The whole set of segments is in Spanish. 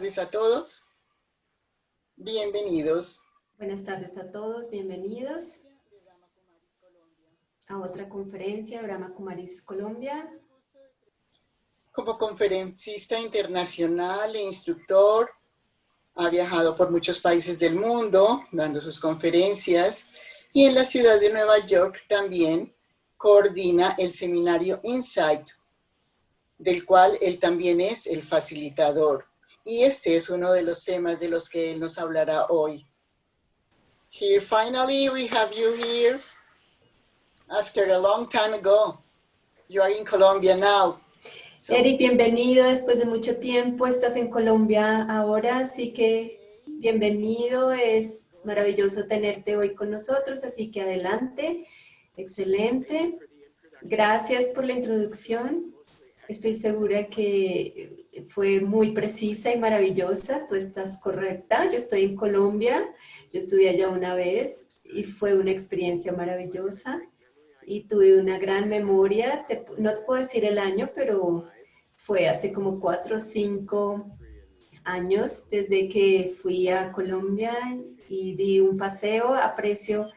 tardes a todos. Bienvenidos. Buenas tardes a todos, bienvenidos a otra conferencia de Brahma Kumaris Colombia. Como conferencista internacional e instructor, ha viajado por muchos países del mundo dando sus conferencias y en la ciudad de Nueva York también coordina el seminario Insight, del cual él también es el facilitador. Y este es uno de los temas de los que él nos hablará hoy. Here, finally, we have you here. After a long time ago, you are in Colombia now. Eric, bienvenido. Después de mucho tiempo estás en Colombia ahora, así que bienvenido. Es maravilloso tenerte hoy con nosotros, así que adelante. Excelente. Gracias por la introducción. Estoy segura que fue muy precisa y maravillosa. Tú estás correcta. Yo estoy en Colombia. Yo estuve allá una vez y fue una experiencia maravillosa. Y tuve una gran memoria. No te puedo decir el año, pero fue hace como 4 o 5 años desde que fui a Colombia y di un paseo. Aprecio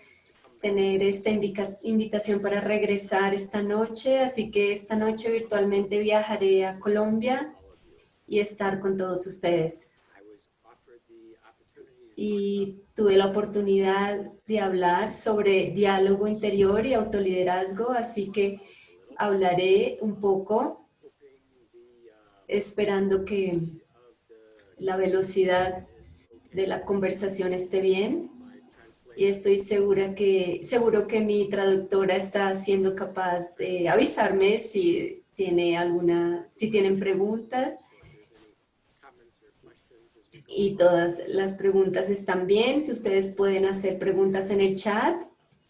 tener esta invitación para regresar esta noche, así que esta noche virtualmente viajaré a Colombia y estar con todos ustedes. Y tuve la oportunidad de hablar sobre diálogo interior y autoliderazgo, así que hablaré un poco, esperando que la velocidad de la conversación esté bien. Y estoy seguro que mi traductora está siendo capaz de avisarme si tienen preguntas. Y todas las preguntas están bien. Si ustedes pueden hacer preguntas en el chat,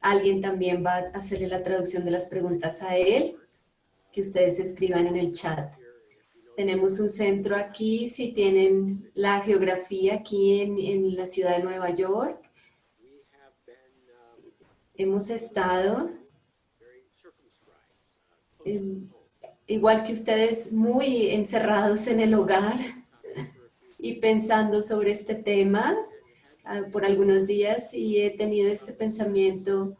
alguien también va a hacerle la traducción de las preguntas a él, que ustedes escriban en el chat. Tenemos un centro aquí, si tienen la geografía aquí en la ciudad de Nueva York. Hemos estado, igual que ustedes, muy encerrados en el hogar y pensando sobre este tema por algunos días, y he tenido este pensamiento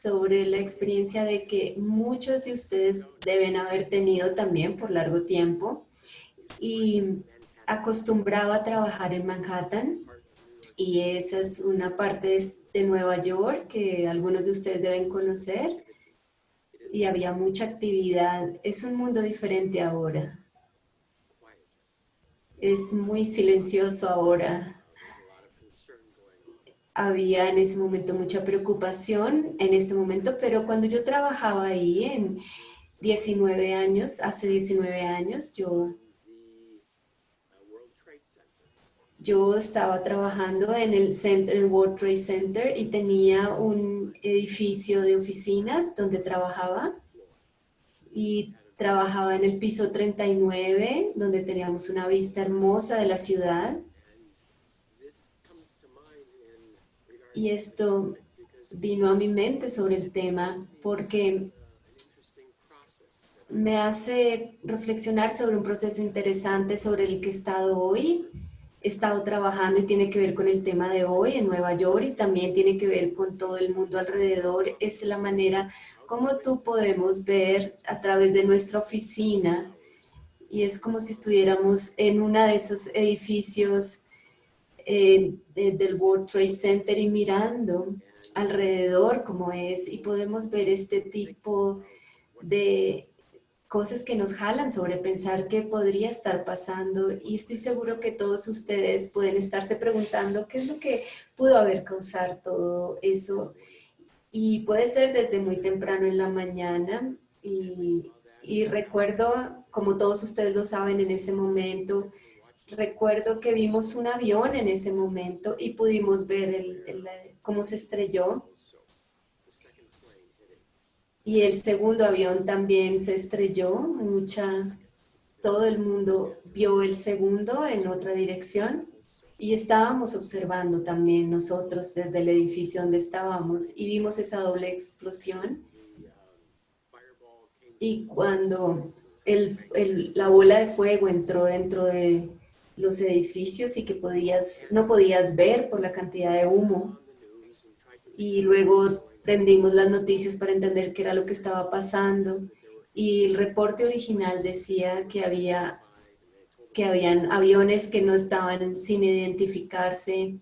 sobre la experiencia de que muchos de ustedes deben haber tenido también por largo tiempo, y acostumbrado a trabajar en Manhattan, y esa es una parte de Nueva York que algunos de ustedes deben conocer, y había mucha actividad. Es un mundo diferente ahora. Es muy silencioso ahora. Había en ese momento mucha preocupación en este momento, pero cuando yo trabajaba ahí hace 19 años, yo estaba trabajando en el World Trade Center y tenía un edificio de oficinas donde trabajaba, y trabajaba en el piso 39, donde teníamos una vista hermosa de la ciudad. Y esto vino a mi mente sobre el tema porque me hace reflexionar sobre un proceso interesante sobre el que he estado trabajando, y tiene que ver con el tema de hoy en Nueva York, y también tiene que ver con todo el mundo alrededor. Es la manera como tú podemos ver a través de nuestra oficina, y es como si estuviéramos en uno de esos edificios del World Trade Center y mirando alrededor como es, y podemos ver este tipo de cosas que nos jalan sobre pensar qué podría estar pasando, y estoy seguro que todos ustedes pueden estarse preguntando qué es lo que pudo haber causado todo eso, y puede ser desde muy temprano en la mañana, y recuerdo, como todos ustedes lo saben, en ese momento, recuerdo que vimos un avión en ese momento y pudimos ver cómo se estrelló. Y el segundo avión también se estrelló. Todo el mundo vio el segundo en otra dirección. Y estábamos observando también nosotros desde el edificio donde estábamos, y vimos esa doble explosión. Y cuando la bola de fuego entró dentro de los edificios y que no podías ver por la cantidad de humo. Y luego prendimos las noticias para entender qué era lo que estaba pasando. Y el reporte original decía que habían aviones que no estaban sin identificarse.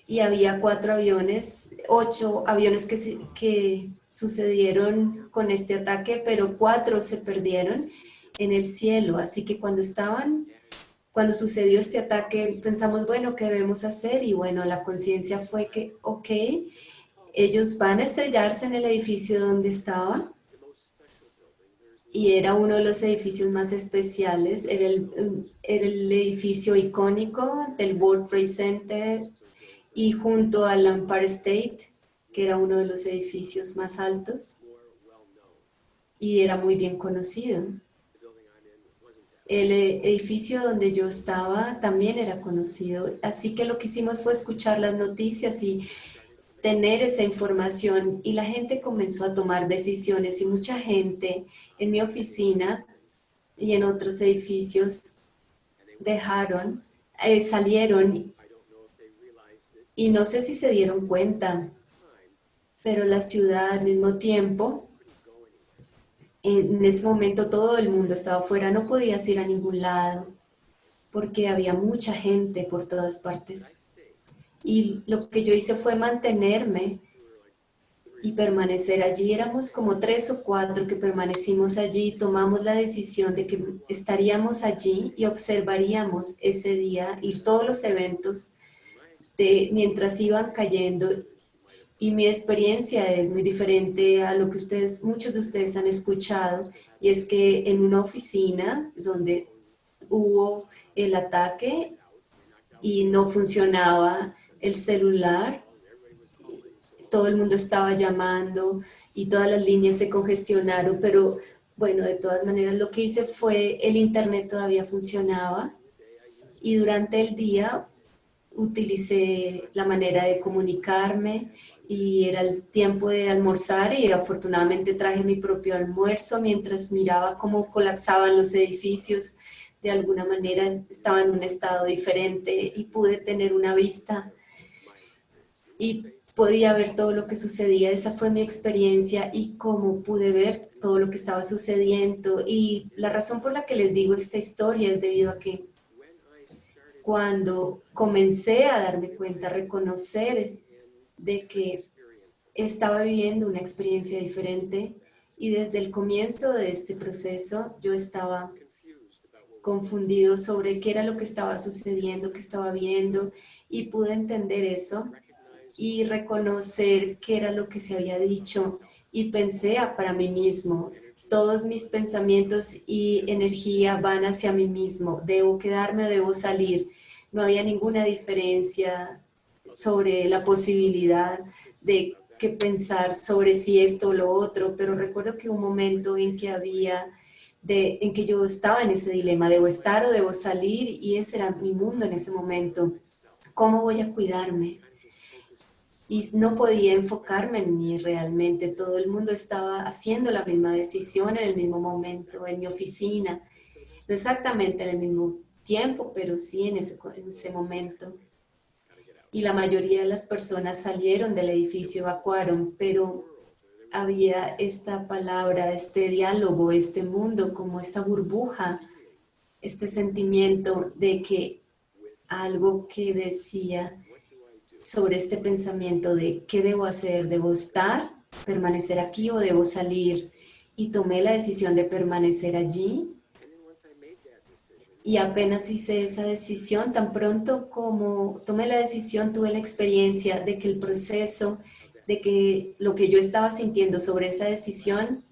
Y había 4 aviones, 8 aviones que sucedieron con este ataque, pero 4 se perdieron en el cielo. Así que cuando sucedió este ataque, pensamos, bueno, ¿qué debemos hacer? Y bueno, la conciencia fue que, ok, ellos van a estrellarse en el edificio donde estaba. Y era uno de los edificios más especiales, era el edificio icónico del World Trade Center, y junto al Empire State, que era uno de los edificios más altos, y era muy bien conocido. El edificio donde yo estaba también era conocido, así que lo que hicimos fue escuchar las noticias y tener esa información, y la gente comenzó a tomar decisiones, y mucha gente en mi oficina y en otros edificios salieron, y no sé si se dieron cuenta, pero la ciudad al mismo tiempo, en ese momento todo el mundo estaba afuera, no podías ir a ningún lado porque había mucha gente por todas partes. Y lo que yo hice fue mantenerme y permanecer allí. Éramos como 3 o 4 que permanecimos allí, tomamos la decisión de que estaríamos allí y observaríamos ese día y todos los eventos mientras iban cayendo. Y mi experiencia es muy diferente a lo que muchos de ustedes han escuchado, y es que en una oficina donde hubo el ataque y no funcionaba el celular, todo el mundo estaba llamando y todas las líneas se congestionaron, pero bueno, de todas maneras lo que hice fue, el internet todavía funcionaba, y durante el día utilicé la manera de comunicarme, y era el tiempo de almorzar, y afortunadamente traje mi propio almuerzo mientras miraba cómo colapsaban los edificios. De alguna manera estaba en un estado diferente y pude tener una vista y podía ver todo lo que sucedía. Esa fue mi experiencia y cómo pude ver todo lo que estaba sucediendo. Y la razón por la que les digo esta historia es debido a que cuando comencé a darme cuenta, a reconocer de que estaba viviendo una experiencia diferente, y desde el comienzo de este proceso yo estaba confundido sobre qué era lo que estaba sucediendo, qué estaba viendo, y pude entender eso y reconocer qué era lo que se había dicho, y pensé para mí mismo, todos mis pensamientos y energía van hacia mí mismo, debo quedarme o debo salir. No había ninguna diferencia sobre la posibilidad de que pensar sobre si esto o lo otro, pero recuerdo que un momento en que en que yo estaba en ese dilema, debo estar o debo salir, y ese era mi mundo en ese momento. ¿Cómo voy a cuidarme? Y no podía enfocarme en mí realmente. Todo el mundo estaba haciendo la misma decisión en el mismo momento, en mi oficina. No exactamente en el mismo tiempo, pero sí en ese momento. Y la mayoría de las personas salieron del edificio, evacuaron, pero había esta palabra, este diálogo, este mundo, como esta burbuja, este sentimiento de que algo que decía sobre este pensamiento de qué debo hacer, debo estar, permanecer aquí o debo salir, y tomé la decisión de permanecer allí. Y apenas hice esa decisión, tan pronto como tomé la decisión, tuve la experiencia de que el proceso, de que lo que yo estaba sintiendo sobre esa decisión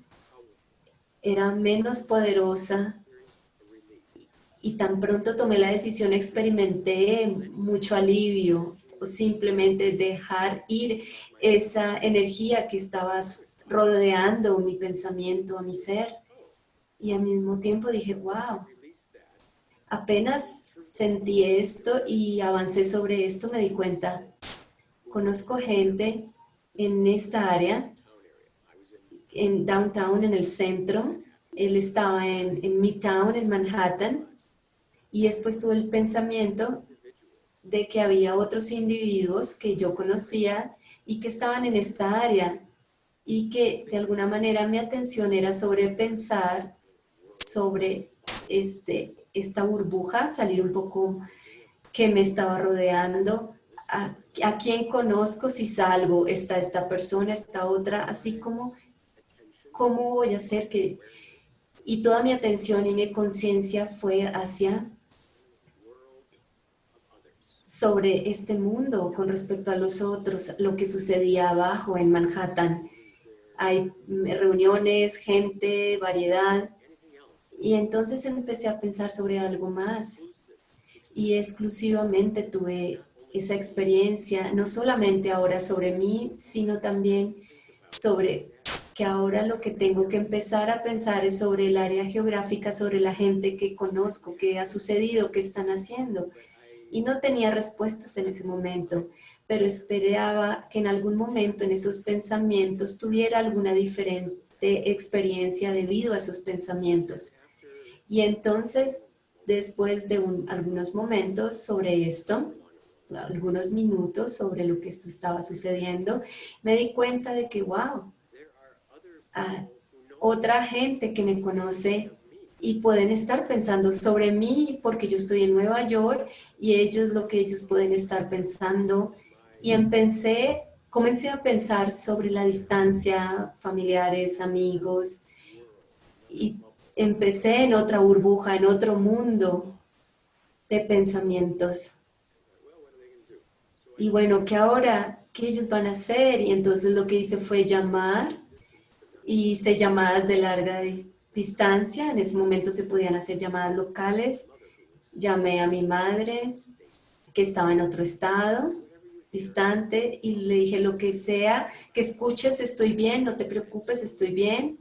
era menos poderosa, y tan pronto tomé la decisión experimenté mucho alivio, o simplemente dejar ir esa energía que estaba rodeando mi pensamiento, a mi ser. Y al mismo tiempo dije, wow, apenas sentí esto y avancé sobre esto, me di cuenta, conozco gente en esta área, en downtown, en el centro, Él estaba en Midtown, en Manhattan, y después tuve el pensamiento de que había otros individuos que yo conocía y que estaban en esta área y que de alguna manera mi atención era sobre pensar sobre esta burbuja, salir un poco que me estaba rodeando, a quién conozco, si salgo, está esta persona, esta otra, así como, ¿cómo voy a hacer que...? Y toda mi atención y mi conciencia fue hacia sobre este mundo con respecto a los otros, lo que sucedía abajo en Manhattan. Hay reuniones, gente, variedad, y entonces empecé a pensar sobre algo más y exclusivamente tuve esa experiencia, no solamente ahora sobre mí, sino también sobre que ahora lo que tengo que empezar a pensar es sobre el área geográfica, sobre la gente que conozco, qué ha sucedido, qué están haciendo. Y no tenía respuestas en ese momento, pero esperaba que en algún momento en esos pensamientos tuviera alguna diferente experiencia debido a esos pensamientos. Y entonces, después de algunos momentos sobre esto, algunos minutos sobre lo que esto estaba sucediendo, me di cuenta de que, wow, otra gente que me conoce y pueden estar pensando sobre mí porque yo estoy en Nueva York y ellos lo que ellos pueden estar pensando. Y comencé a pensar sobre la distancia, familiares, amigos, y empecé en otra burbuja, en otro mundo de pensamientos. Y bueno, ¿qué ahora? ¿Qué ellos van a hacer? Y entonces lo que hice fue llamar y hice llamadas de larga distancia. En ese momento se podían hacer llamadas locales. Llamé a mi madre, que estaba en otro estado, distante, y le dije lo que sea, que escuches, estoy bien, no te preocupes, estoy bien.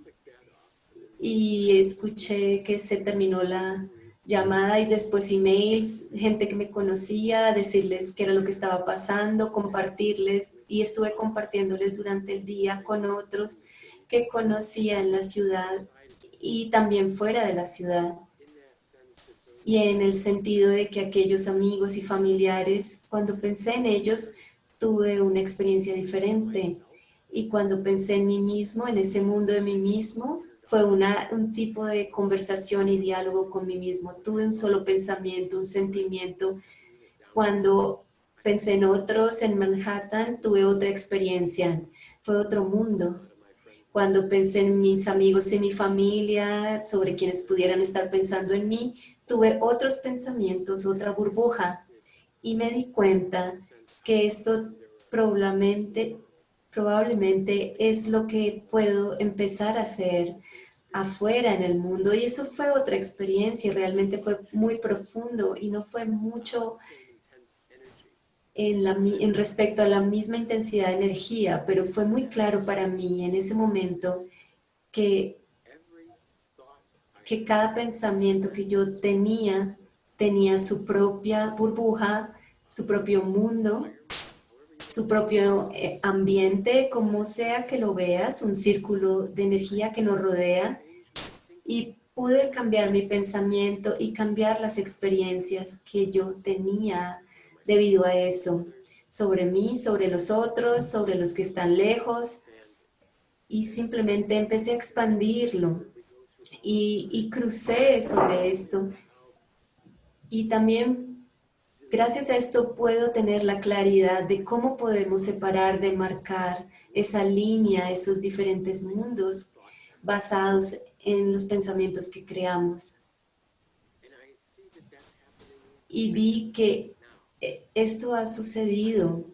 Y escuché que se terminó la llamada y después emails, gente que me conocía, decirles qué era lo que estaba pasando, compartirles, y estuve compartiéndoles durante el día con otros que conocía en la ciudad y también fuera de la ciudad. Y en el sentido de que aquellos amigos y familiares, cuando pensé en ellos, tuve una experiencia diferente. Y cuando pensé en mí mismo, en ese mundo de mí mismo, fue un tipo de conversación y diálogo con mí mismo. Tuve un solo pensamiento, un sentimiento. Cuando pensé en otros en Manhattan, tuve otra experiencia. Fue otro mundo. Cuando pensé en mis amigos y mi familia, sobre quienes pudieran estar pensando en mí, tuve otros pensamientos, otra burbuja, y me di cuenta que esto probablemente, probablemente es lo que puedo empezar a hacer afuera en el mundo. Y eso fue otra experiencia, y realmente fue muy profundo y no fue mucho en respecto a la misma intensidad de energía, pero fue muy claro para mí en ese momento que, que cada pensamiento que yo tenía su propia burbuja, su propio mundo, su propio ambiente, como sea que lo veas, un círculo de energía que nos rodea, y pude cambiar mi pensamiento y cambiar las experiencias que yo tenía debido a eso, sobre mí, sobre los otros, sobre los que están lejos, y simplemente empecé a expandirlo y crucé sobre esto. Y también gracias a esto puedo tener la claridad de cómo podemos separar, demarcar esa línea, esos diferentes mundos basados en los pensamientos que creamos. Y vi que esto ha sucedido.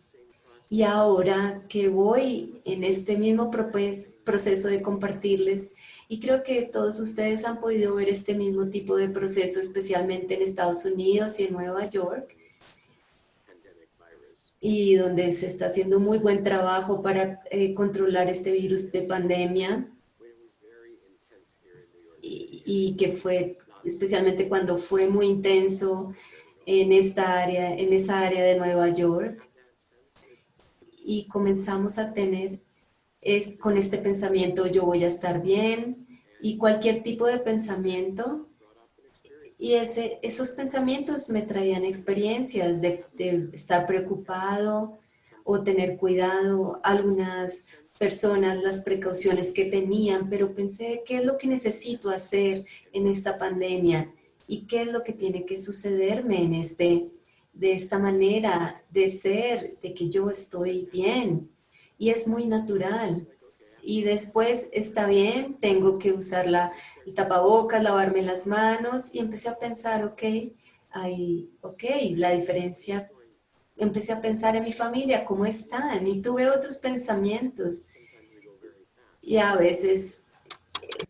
Y ahora que voy en este mismo proceso de compartirles, y creo que todos ustedes han podido ver este mismo tipo de proceso, especialmente en Estados Unidos y en Nueva York, y donde se está haciendo muy buen trabajo para controlar este virus de pandemia, y que fue especialmente cuando fue muy intenso en esa área de Nueva York, y comenzamos a tener con este pensamiento: yo voy a estar bien, y cualquier tipo de pensamiento. Y esos pensamientos me traían experiencias de estar preocupado o tener cuidado. Algunas personas, las precauciones que tenían, pero pensé, ¿qué es lo que necesito hacer en esta pandemia? ¿Y qué es lo que tiene que sucederme de esta manera de ser, de que yo estoy bien? Y es muy natural. Y después está bien, tengo que usar el tapabocas, lavarme las manos y empecé a pensar, ok, la diferencia, empecé a pensar en mi familia, cómo están y tuve otros pensamientos y a veces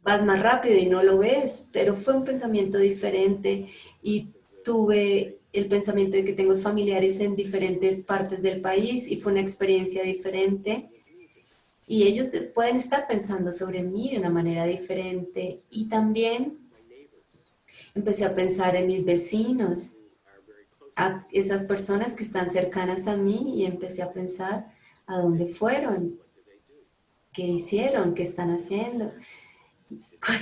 vas más rápido y no lo ves, pero fue un pensamiento diferente y tuve el pensamiento de que tengo familiares en diferentes partes del país y fue una experiencia diferente. Y ellos pueden estar pensando sobre mí de una manera diferente. Y también empecé a pensar en mis vecinos, a esas personas que están cercanas a mí y empecé a pensar a dónde fueron, qué hicieron, qué están haciendo,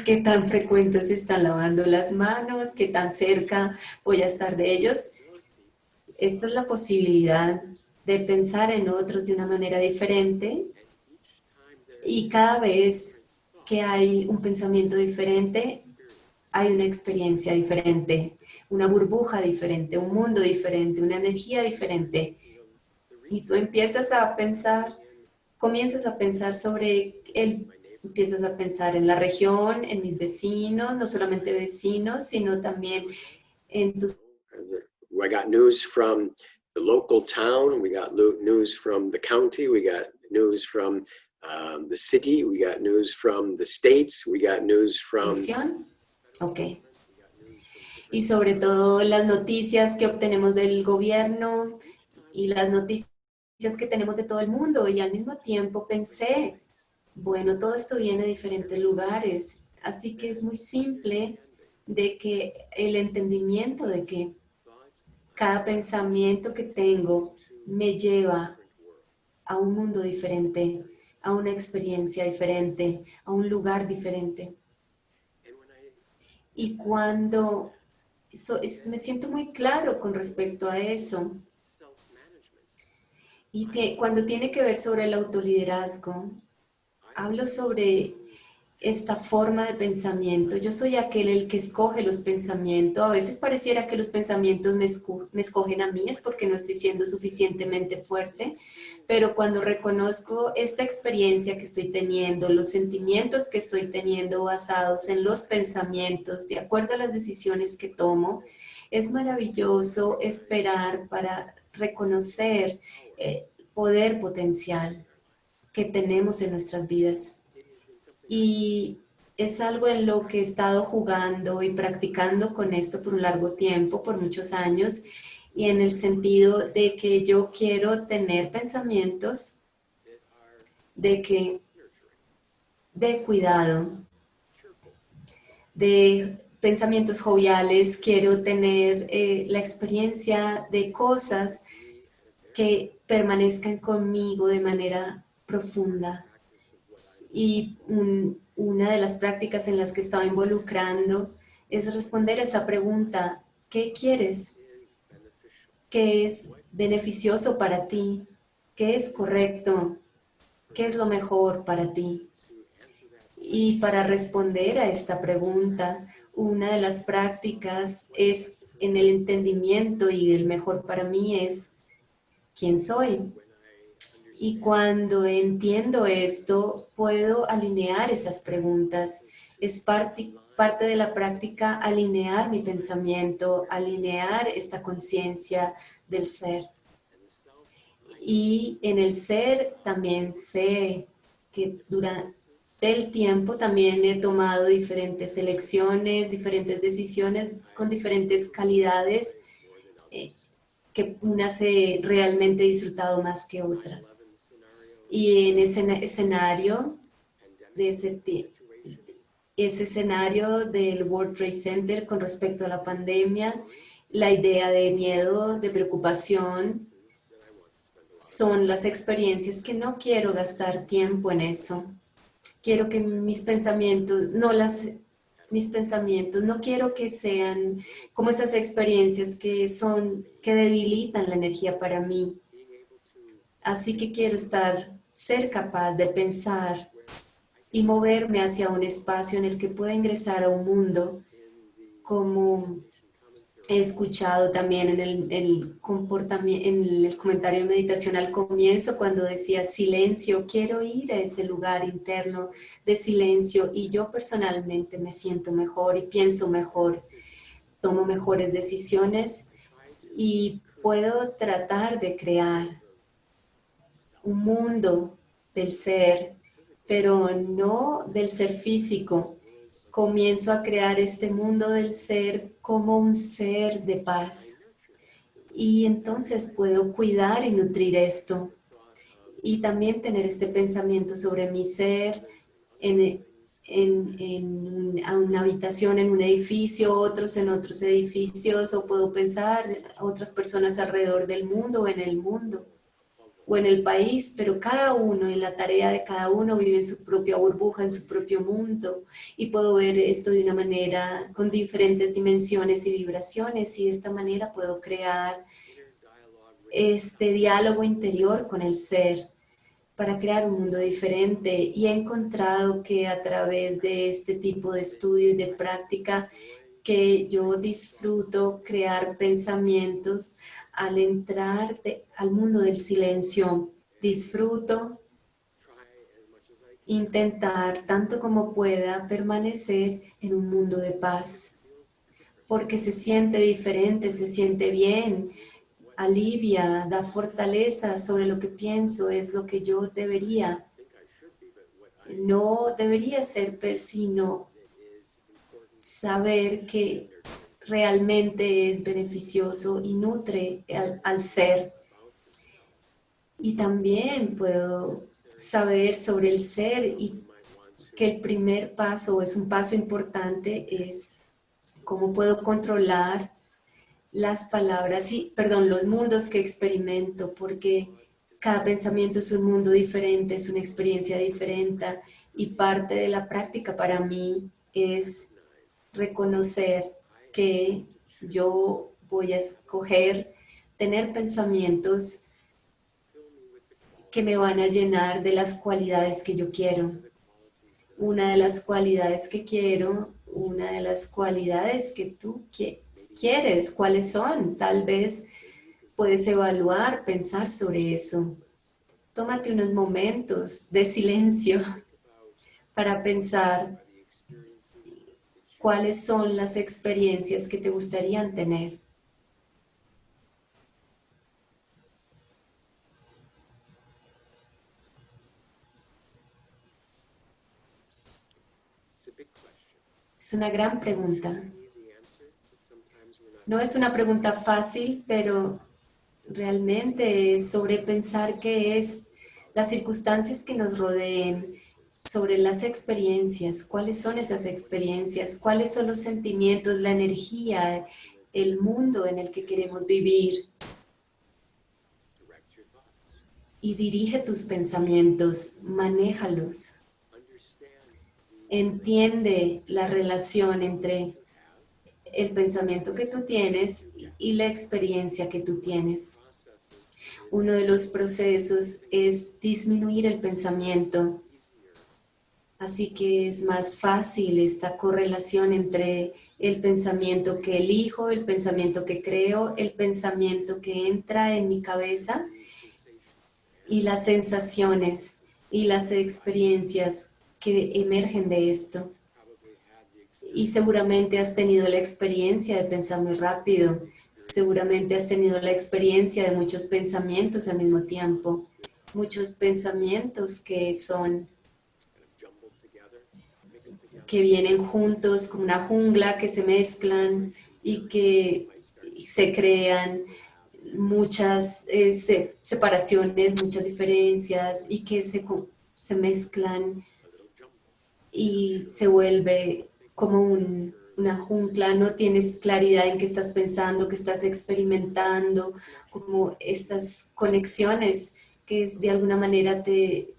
qué tan frecuentes están lavando las manos, qué tan cerca voy a estar de ellos. Esta es la posibilidad de pensar en otros de una manera diferente y cada vez que hay un pensamiento diferente, hay una experiencia diferente, una burbuja diferente, un mundo diferente, una energía diferente. Y tú comienzas a pensar sobre él, empiezas a pensar en la región, en mis vecinos, no solamente vecinos, sino también en tus... I got news from the local town, we got news from the county, we got news from the city, we got news from the states, we got news from... Ok. Y sobre todo las noticias que obtenemos del gobierno y las noticias que tenemos de todo el mundo. Y al mismo tiempo pensé, bueno, todo esto viene de diferentes lugares. Así que es muy simple de que el entendimiento de que cada pensamiento que tengo me lleva a un mundo diferente, a una experiencia diferente, a un lugar diferente. Y cuando me siento muy claro con respecto a eso. Y cuando tiene que ver sobre el autoliderazgo, hablo sobre esta forma de pensamiento. Yo soy aquel el que escoge los pensamientos. A veces pareciera que los pensamientos me escogen a mí, es porque no estoy siendo suficientemente fuerte, pero cuando reconozco esta experiencia que estoy teniendo, los sentimientos que estoy teniendo basados en los pensamientos, de acuerdo a las decisiones que tomo, es maravilloso esperar para reconocer el poder potencial que tenemos en nuestras vidas. Y es algo en lo que he estado jugando y practicando con esto por un largo tiempo, por muchos años, y en el sentido de que yo quiero tener pensamientos de cuidado, de pensamientos joviales, quiero tener la experiencia de cosas que permanezcan conmigo de manera profunda. Y una de las prácticas en las que estaba involucrando es responder a esa pregunta: ¿qué quieres? ¿Qué es beneficioso para ti? ¿Qué es correcto? ¿Qué es lo mejor para ti? Y para responder a esta pregunta, una de las prácticas es en el entendimiento, y el mejor para mí es quién soy. Y cuando entiendo esto, puedo alinear esas preguntas. Es parte de la práctica alinear mi pensamiento, alinear esta conciencia del ser. Y en el ser también sé que durante el tiempo también he tomado diferentes elecciones, diferentes decisiones con diferentes calidades, que unas he realmente disfrutado más que otras. Y en ese escenario, de ese escenario del World Trade Center con respecto a la pandemia, la idea de miedo, de preocupación, son las experiencias que no quiero gastar tiempo en eso. quiero que mis pensamientos, no quiero que sean como esas experiencias que debilitan la energía para mí. Así que quiero ser capaz de pensar y moverme hacia un espacio en el que pueda ingresar a un mundo, como he escuchado también en el comentario de meditación al comienzo, cuando decía silencio, quiero ir a ese lugar interno de silencio, y yo personalmente me siento mejor y pienso mejor, tomo mejores decisiones y puedo tratar de crear un mundo del ser, pero no del ser físico. Comienzo a crear este mundo del ser como un ser de paz. Y entonces puedo cuidar y nutrir esto. Y también tener este pensamiento sobre mi ser en una habitación, en un edificio, otros en otros edificios, o puedo pensar a otras personas alrededor del mundo o en el mundo o en el país, pero cada uno, en la tarea de cada uno, vive en su propia burbuja, en su propio mundo, y puedo ver esto de una manera con diferentes dimensiones y vibraciones, y de esta manera puedo crear este diálogo interior con el ser para crear un mundo diferente. Y he encontrado que a través de este tipo de estudio y de práctica, que yo disfruto crear pensamientos al entrar al mundo del silencio. Disfruto intentar tanto como pueda permanecer en un mundo de paz, porque se siente diferente, se siente bien, alivia, da fortaleza sobre lo que pienso, es lo que yo no debería ser, sino saber que realmente es beneficioso y nutre al ser. Y también puedo saber sobre el ser, y que el primer paso, es un paso importante, es cómo puedo controlar las palabras los mundos que experimento, porque cada pensamiento es un mundo diferente, es una experiencia diferente, y parte de la práctica para mí es reconocer que yo voy a escoger tener pensamientos que me van a llenar de las cualidades que yo quiero. Una de las cualidades que quiero, una de las cualidades que tú quieres, ¿cuáles son? Tal vez puedes evaluar, pensar sobre eso. Tómate unos momentos de silencio para pensar cuáles son las experiencias que te gustarían tener. Es una gran pregunta. No es una pregunta fácil, pero realmente es sobre pensar qué es las circunstancias que nos rodeen, sobre las experiencias, cuáles son esas experiencias, cuáles son los sentimientos, la energía, el mundo en el que queremos vivir. Y dirige tus pensamientos, manéjalos. Entiende la relación entre el pensamiento que tú tienes y la experiencia que tú tienes. Uno de los procesos es disminuir el pensamiento. Así que es más fácil esta correlación entre el pensamiento que elijo, el pensamiento que creo, el pensamiento que entra en mi cabeza, y las sensaciones y las experiencias que emergen de esto. Y seguramente has tenido la experiencia de pensar muy rápido. Seguramente has tenido la experiencia de muchos pensamientos al mismo tiempo. Muchos pensamientos que vienen juntos como una jungla, que se mezclan y que se crean muchas separaciones, muchas diferencias, y que se mezclan y se vuelve como una jungla. No tienes claridad en qué estás pensando, qué estás experimentando, como estas conexiones que de alguna manera te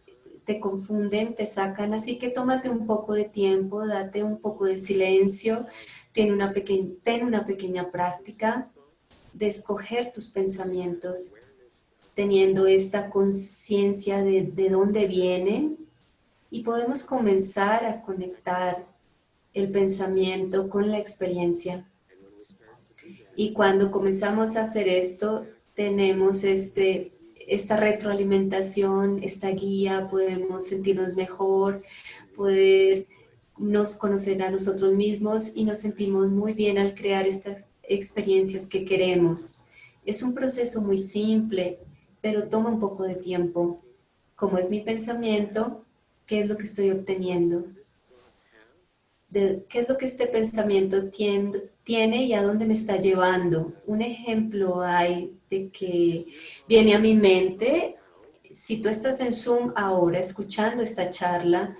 te confunden, te sacan, así que tómate un poco de tiempo, date un poco de silencio, ten una pequeña práctica de escoger tus pensamientos, teniendo esta conciencia de dónde vienen, y podemos comenzar a conectar el pensamiento con la experiencia. Y cuando comenzamos a hacer esto, tenemos esta retroalimentación, esta guía, podemos sentirnos mejor, podernos conocer a nosotros mismos y nos sentimos muy bien al crear estas experiencias que queremos. Es un proceso muy simple, pero toma un poco de tiempo. ¿Cómo es mi pensamiento? ¿Qué es lo que estoy obteniendo? ¿Qué es lo que este pensamiento tiene y a dónde me está llevando? Un ejemplo hay de que viene a mi mente, si tú estás en Zoom ahora escuchando esta charla,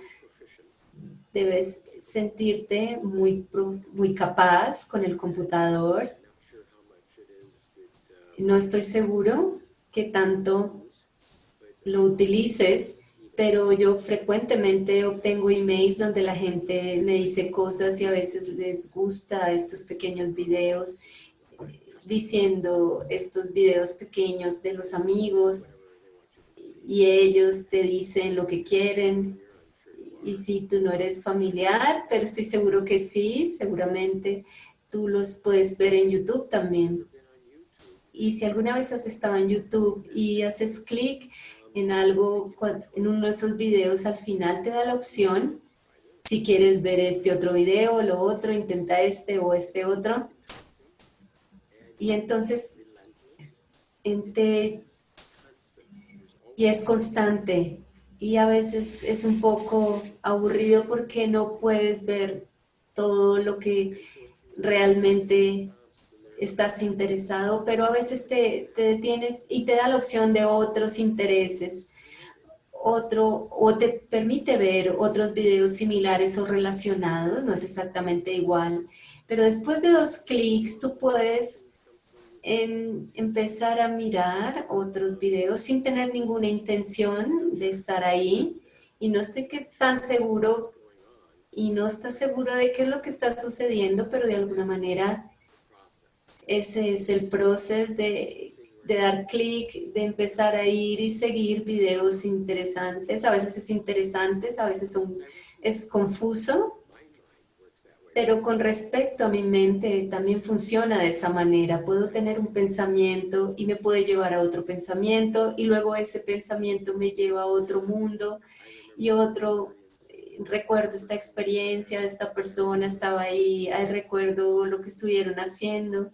debes sentirte muy capaz con el computador. No estoy seguro que tanto lo utilices, pero yo frecuentemente obtengo emails donde la gente me dice cosas y a veces les gusta estos pequeños videos, diciendo estos videos pequeños de los amigos, y ellos te dicen lo que quieren. Y si tú no eres familiar, pero estoy seguro que sí, seguramente tú los puedes ver en YouTube también. Y si alguna vez has estado en YouTube y haces clic en algo, en uno de esos videos, al final te da la opción, si quieres ver este otro video o lo otro, intenta este o este otro. Y entonces, y es constante. Y a veces es un poco aburrido porque no puedes ver todo lo que realmente estás interesado, pero a veces te detienes y te da la opción de otros intereses, o te permite ver otros videos similares o relacionados, no es exactamente igual, pero después de 2 clics tú puedes empezar a mirar otros videos sin tener ninguna intención de estar ahí, y no estoy tan seguro y no estás seguro de qué es lo que está sucediendo, pero de alguna manera ese es el proceso de dar clic, de empezar a ir y seguir videos interesantes. A veces es interesante, a veces es confuso, pero con respecto a mi mente también funciona de esa manera. Puedo tener un pensamiento y me puede llevar a otro pensamiento, y luego ese pensamiento me lleva a otro mundo y otro. Recuerdo esta experiencia de esta persona, estaba ahí, recuerdo lo que estuvieron haciendo.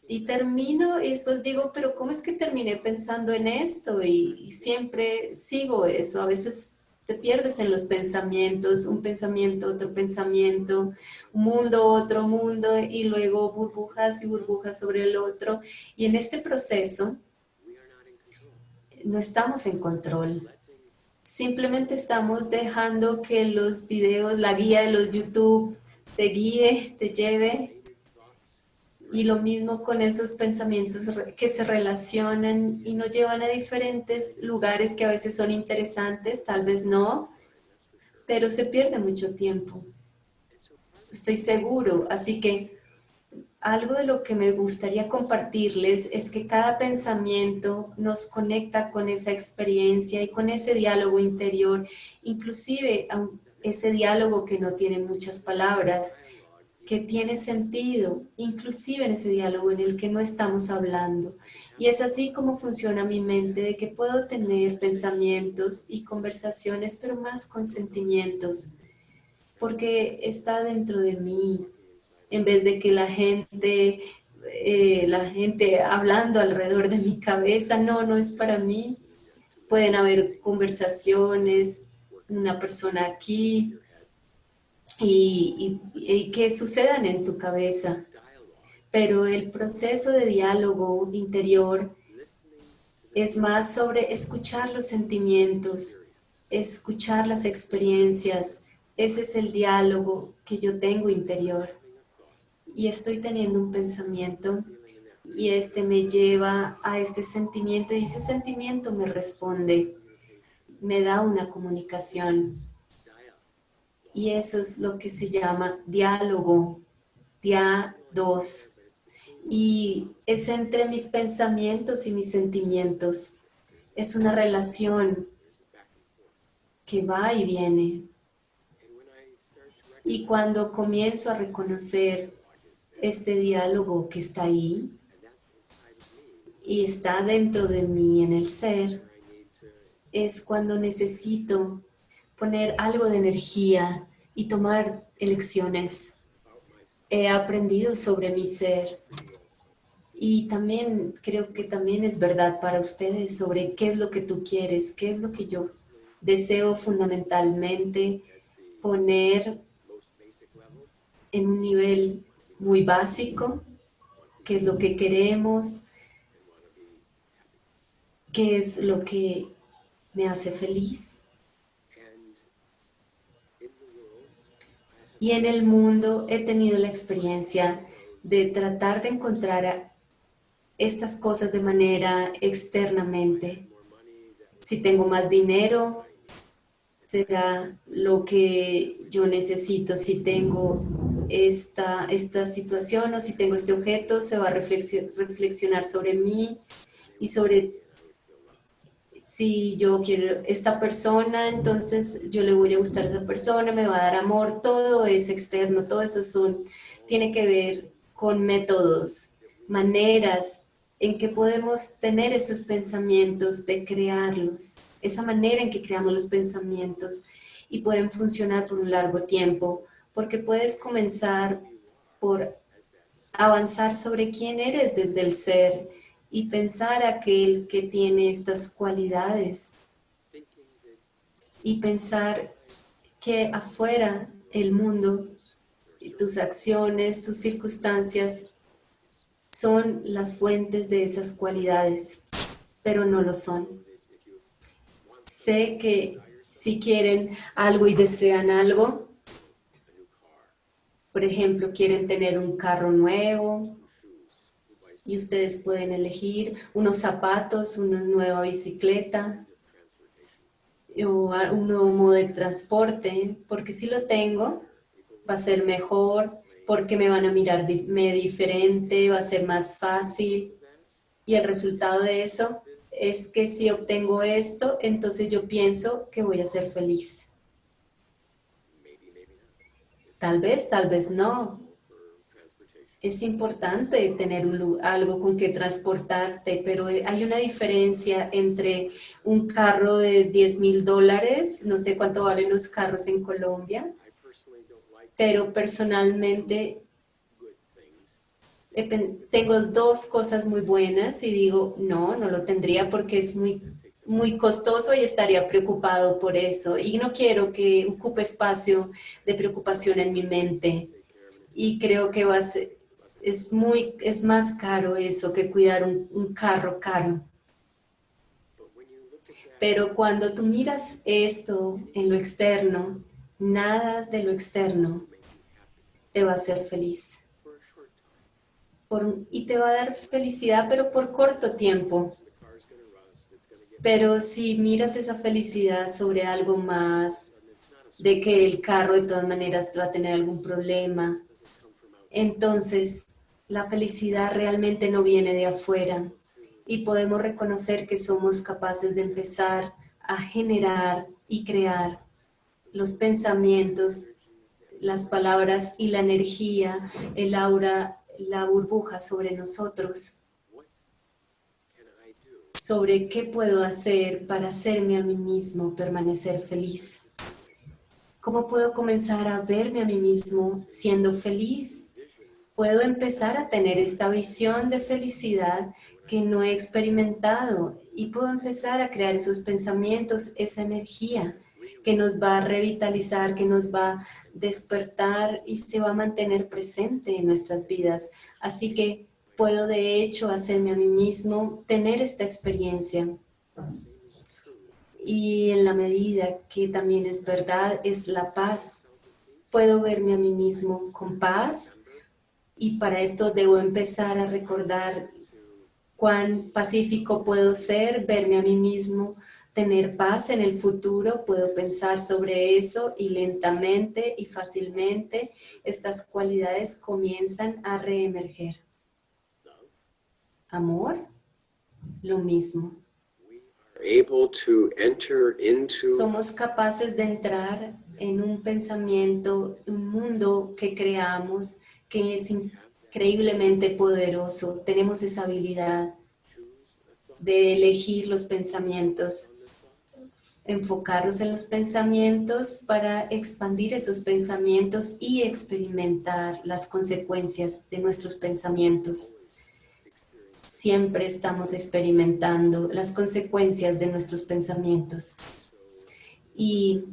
Y termino y después digo, pero ¿cómo es que terminé pensando en esto? Y siempre sigo eso. A veces te pierdes en los pensamientos, un pensamiento, otro pensamiento, un mundo, otro mundo, y luego burbujas y burbujas sobre el otro. Y en este proceso no estamos en control. Simplemente estamos dejando que los videos, la guía de los YouTube te guíe, te lleve. Y lo mismo con esos pensamientos que se relacionan y nos llevan a diferentes lugares que a veces son interesantes, tal vez no, pero se pierde mucho tiempo. Estoy seguro. Así que algo de lo que me gustaría compartirles es que cada pensamiento nos conecta con esa experiencia y con ese diálogo interior, inclusive ese diálogo que no tiene muchas palabras, que tiene sentido, inclusive en ese diálogo en el que no estamos hablando. Y es así como funciona mi mente, de que puedo tener pensamientos y conversaciones, pero más con sentimientos, porque está dentro de mí, en vez de que la gente hablando alrededor de mi cabeza. No, no es para mí. Pueden haber conversaciones, una persona aquí, y que sucedan en tu cabeza, pero el proceso de diálogo interior es más sobre escuchar los sentimientos, escuchar las experiencias. Ese es el diálogo que yo tengo interior, y estoy teniendo un pensamiento y este me lleva a este sentimiento y ese sentimiento me responde. me da una comunicación. Y eso es lo que se llama diálogo, dia-dos. Y es entre mis pensamientos y mis sentimientos. Es una relación que va y viene. Y cuando comienzo a reconocer este diálogo que está ahí y está dentro de mí en el ser, es cuando necesito poner algo de energía y tomar elecciones. He aprendido sobre mi ser y también creo que también es verdad para ustedes sobre qué es lo que tú quieres, qué es lo que yo deseo fundamentalmente poner en un nivel muy básico, qué es lo que queremos, qué es lo que me hace feliz. Y en el mundo he tenido la experiencia de tratar de encontrar estas cosas de manera externamente. Si tengo más dinero, será lo que yo necesito. Si tengo esta situación o si tengo este objeto, se va a reflexionar sobre mí y sobre si yo quiero esta persona, entonces yo le voy a gustar a esa persona, me va a dar amor, todo es externo, todo eso tiene que ver con métodos, maneras en que podemos tener esos pensamientos de crearlos, esa manera en que creamos los pensamientos y pueden funcionar por un largo tiempo, porque puedes comenzar por avanzar sobre quién eres desde el ser y pensar aquel que tiene estas cualidades y pensar que afuera el mundo, tus acciones, tus circunstancias son las fuentes de esas cualidades, pero no lo son. Sé que si quieren algo y desean algo, por ejemplo, quieren tener un carro nuevo, y ustedes pueden elegir unos zapatos, una nueva bicicleta o un nuevo modo de transporte, porque si lo tengo va a ser mejor, porque me van a mirar diferente, va a ser más fácil y el resultado de eso es que si obtengo esto, entonces yo pienso que voy a ser feliz. Tal vez no. Es importante tener algo con que transportarte, pero hay una diferencia entre un carro de $10,000, no sé cuánto valen los carros en Colombia, pero personalmente tengo dos cosas muy buenas y digo, no lo tendría porque es muy costoso y estaría preocupado por eso. Y no quiero que ocupe espacio de preocupación en mi mente. Y creo que es más caro eso que cuidar un carro caro. Pero cuando tú miras esto en lo externo, nada de lo externo te va a hacer feliz. Y te va a dar felicidad, pero por corto tiempo. Pero si miras esa felicidad sobre algo más, de que el carro de todas maneras va a tener algún problema, entonces la felicidad realmente no viene de afuera y podemos reconocer que somos capaces de empezar a generar y crear los pensamientos, las palabras y la energía, el aura, la burbuja sobre nosotros, sobre qué puedo hacer para hacerme a mí mismo permanecer feliz. ¿Cómo puedo comenzar a verme a mí mismo siendo feliz? Puedo empezar a tener esta visión de felicidad que no he experimentado y puedo empezar a crear esos pensamientos, esa energía que nos va a revitalizar, que nos va a despertar y se va a mantener presente en nuestras vidas. Así que puedo de hecho hacerme a mí mismo tener esta experiencia. Y en la medida que también es verdad, es la paz. Puedo verme a mí mismo con paz. Y para esto debo empezar a recordar cuán pacífico puedo ser, verme a mí mismo tener paz en el futuro, puedo pensar sobre eso y lentamente y fácilmente estas cualidades comienzan a reemerger. Amor, lo mismo. Able to enter into Somos capaces de entrar en un pensamiento, un mundo que creamos, que es increíblemente poderoso. Tenemos esa habilidad de elegir los pensamientos, enfocarnos en los pensamientos para expandir esos pensamientos y experimentar las consecuencias de nuestros pensamientos. Siempre estamos experimentando las consecuencias de nuestros pensamientos. Y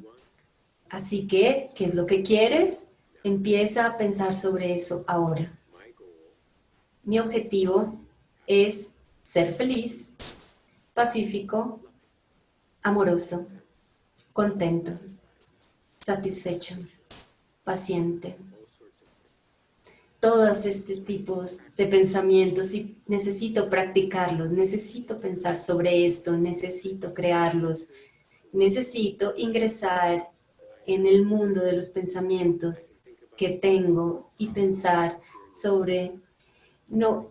así que, ¿qué es lo que quieres? Empieza a pensar sobre eso ahora. Mi objetivo es ser feliz, pacífico, amoroso, contento, satisfecho, paciente. Todos estos tipos de pensamientos y necesito practicarlos, necesito pensar sobre esto, necesito crearlos, necesito ingresar en el mundo de los pensamientos que tengo y pensar sobre, no,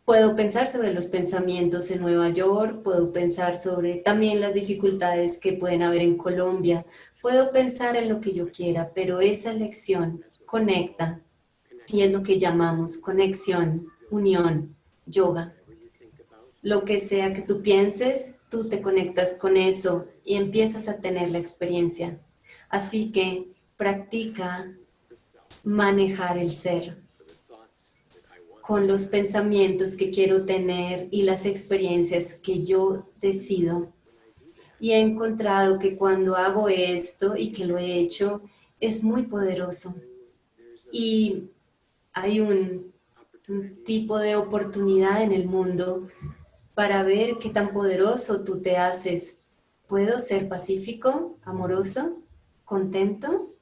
puedo pensar sobre los pensamientos en Nueva York, puedo pensar sobre también las dificultades que pueden haber en Colombia, puedo pensar en lo que yo quiera, pero esa elección conecta y es lo que llamamos conexión, unión, yoga. Lo que sea que tú pienses, tú te conectas con eso y empiezas a tener la experiencia. Así que practica manejar el ser con los pensamientos que quiero tener y las experiencias que yo decido. Y he encontrado que cuando hago esto y que lo he hecho, es muy poderoso. Y hay un tipo de oportunidad en el mundo para ver qué tan poderoso tú te haces. ¿Puedo ser pacífico, amoroso, contento?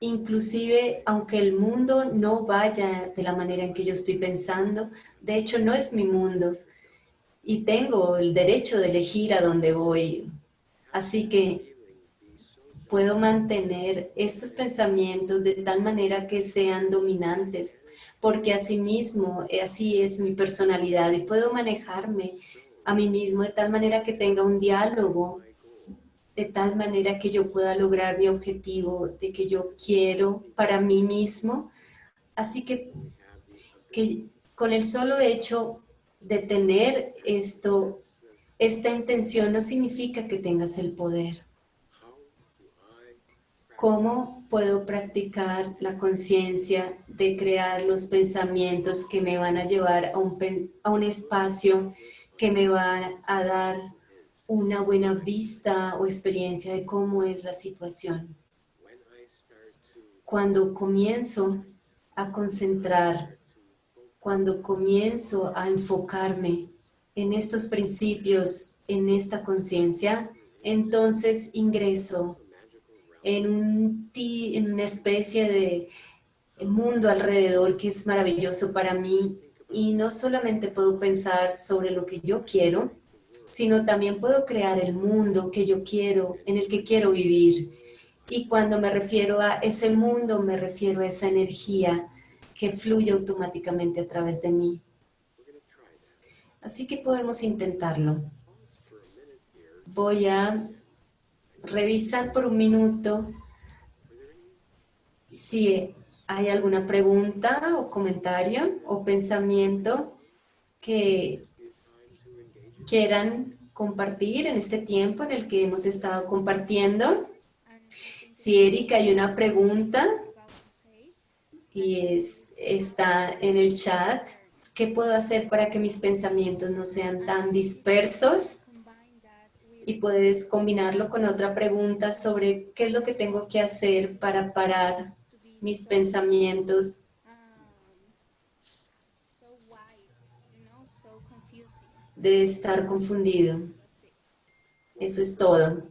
Inclusive, aunque el mundo no vaya de la manera en que yo estoy pensando, de hecho no es mi mundo y tengo el derecho de elegir a dónde voy. Así que puedo mantener estos pensamientos de tal manera que sean dominantes, porque asimismo, así es mi personalidad y puedo manejarme a mí mismo de tal manera que tenga un diálogo, de tal manera que yo pueda lograr mi objetivo, de que yo quiero para mí mismo. Así que con el solo hecho de tener esta intención no significa que tengas el poder. ¿Cómo puedo practicar la conciencia de crear los pensamientos que me van a llevar a un espacio que me va a dar una buena vista o experiencia de cómo es la situación? Cuando comienzo a concentrar, cuando comienzo a enfocarme en estos principios, en esta conciencia, entonces ingreso en una especie de mundo alrededor que es maravilloso para mí y no solamente puedo pensar sobre lo que yo quiero, sino también puedo crear el mundo que yo quiero, en el que quiero vivir. Y cuando me refiero a ese mundo, me refiero a esa energía que fluye automáticamente a través de mí. Así que podemos intentarlo. Voy a revisar por un minuto si hay alguna pregunta o comentario o pensamiento que quieran compartir en este tiempo en el que hemos estado compartiendo. Si Erika, hay una pregunta y está en el chat. ¿Qué puedo hacer para que mis pensamientos no sean tan dispersos? Y puedes combinarlo con otra pregunta sobre qué es lo que tengo que hacer para parar mis pensamientos de estar confundido. Eso es todo.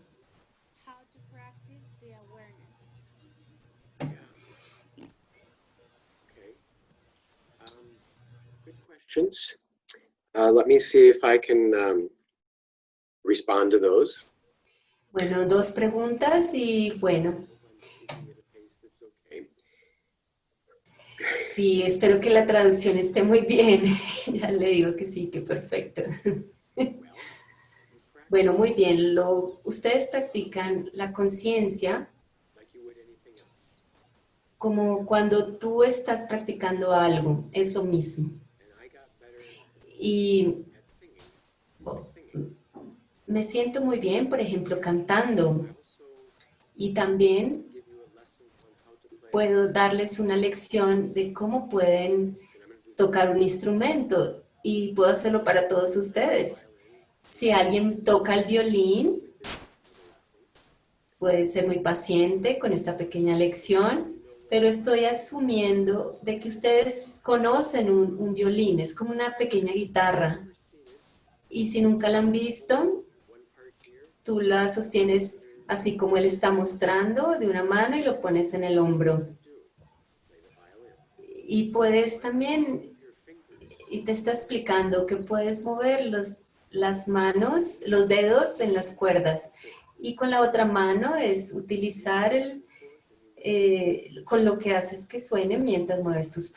Good questions. Let me see if I can respond to those. Bueno, dos preguntas y bueno, sí, espero que la traducción esté muy bien. Ya le digo que sí, que perfecto. Bueno, muy bien. Ustedes practican la conciencia como cuando tú estás practicando algo, es lo mismo. Y me siento muy bien, por ejemplo, cantando. Y también puedo darles una lección de cómo pueden tocar un instrumento y puedo hacerlo para todos ustedes. Si alguien toca el violín, puede ser muy paciente con esta pequeña lección, pero estoy asumiendo de que ustedes conocen un violín, es como una pequeña guitarra. Y si nunca la han visto, tú la sostienes así como él está mostrando de una mano y lo pones en el hombro. Y puedes también, y te está explicando que puedes mover las manos, los dedos en las cuerdas. Y con la otra mano es utilizar con lo que haces que suene mientras mueves tus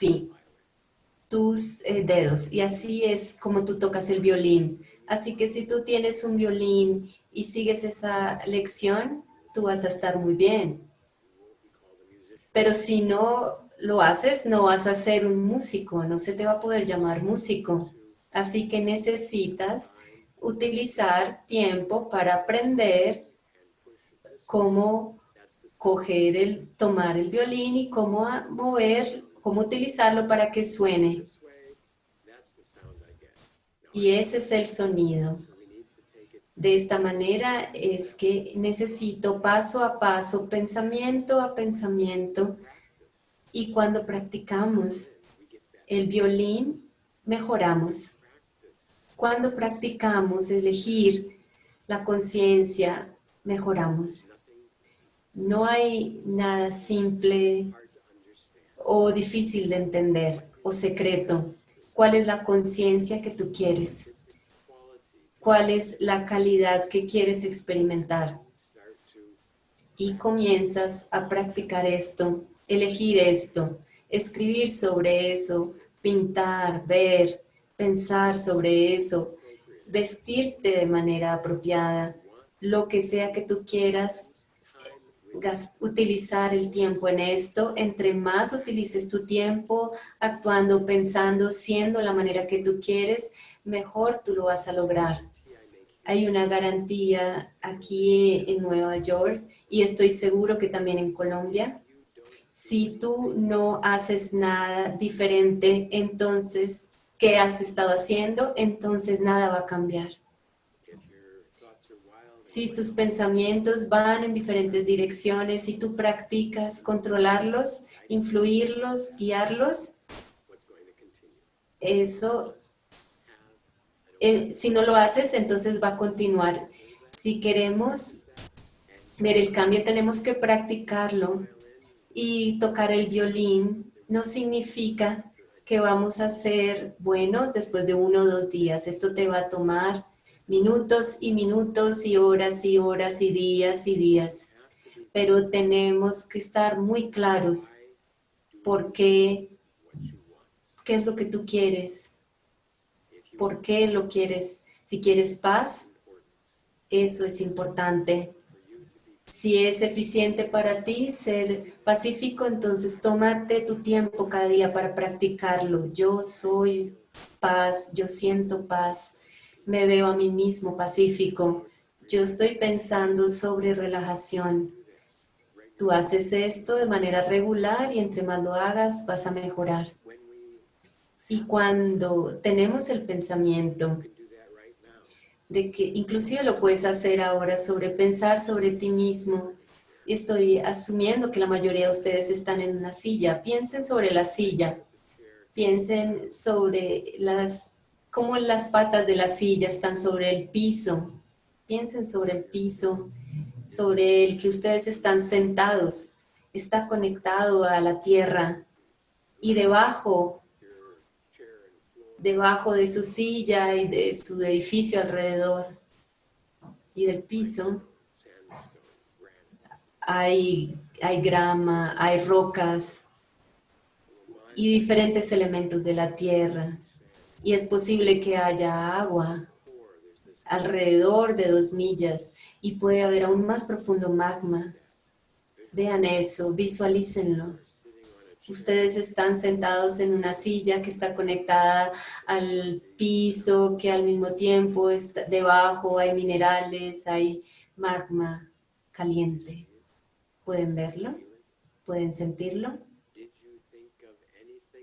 dedos. Y así es como tú tocas el violín. Así que si tú tienes un violín y sigues esa lección, tú vas a estar muy bien. Pero si no lo haces, no vas a ser un músico, no se te va a poder llamar músico. Así que necesitas utilizar tiempo para aprender cómo tomar el violín y cómo mover, cómo utilizarlo para que suene. Y ese es el sonido. De esta manera es que necesito paso a paso, pensamiento a pensamiento, y cuando practicamos el violín, mejoramos. Cuando practicamos elegir la conciencia, mejoramos. No hay nada simple o difícil de entender o secreto. ¿Cuál es la conciencia que tú quieres? ¿Cuál es la calidad que quieres experimentar? Y comienzas a practicar esto, elegir esto, escribir sobre eso, pintar, ver, pensar sobre eso, vestirte de manera apropiada, lo que sea que tú quieras utilizar el tiempo en esto. Entre más utilices tu tiempo actuando, pensando, siendo la manera que tú quieres, mejor tú lo vas a lograr. Hay una garantía aquí en Nueva York y estoy seguro que también en Colombia. Si tú no haces nada diferente, entonces, ¿qué has estado haciendo? Entonces nada va a cambiar. Si tus pensamientos van en diferentes direcciones y tú practicas controlarlos, influirlos, guiarlos, eso, si no lo haces, entonces va a continuar. Si queremos ver el cambio, tenemos que practicarlo. Y tocar el violín no significa que vamos a ser buenos después de 1 o 2 días. Esto te va a tomar minutos y minutos y horas y horas y días. Pero tenemos que estar muy claros por qué es lo que tú quieres, por qué lo quieres. Si quieres paz, eso es importante. Si es eficiente para ti ser pacífico, entonces tómate tu tiempo cada día para practicarlo. Yo soy paz, yo siento paz, me veo a mí mismo pacífico. Yo estoy pensando sobre relajación. Tú haces esto de manera regular y entre más lo hagas vas a mejorar. Y cuando tenemos el pensamiento de que inclusive lo puedes hacer ahora sobre pensar sobre ti mismo. Estoy asumiendo que la mayoría de ustedes están en una silla. Piensen sobre la silla. Piensen sobre cómo las patas de la silla están sobre el piso. Piensen sobre el piso, sobre el que ustedes están sentados. Está conectado a la tierra. Y debajo de su silla y de su edificio alrededor, y del piso hay grama, hay rocas y diferentes elementos de la tierra. Y es posible que haya agua alrededor de 2 millas y puede haber aún más profundo magma. Vean eso, visualícenlo. Ustedes están sentados en una silla que está conectada al piso, que al mismo tiempo está debajo hay minerales, hay magma caliente. ¿Pueden verlo? ¿Pueden sentirlo?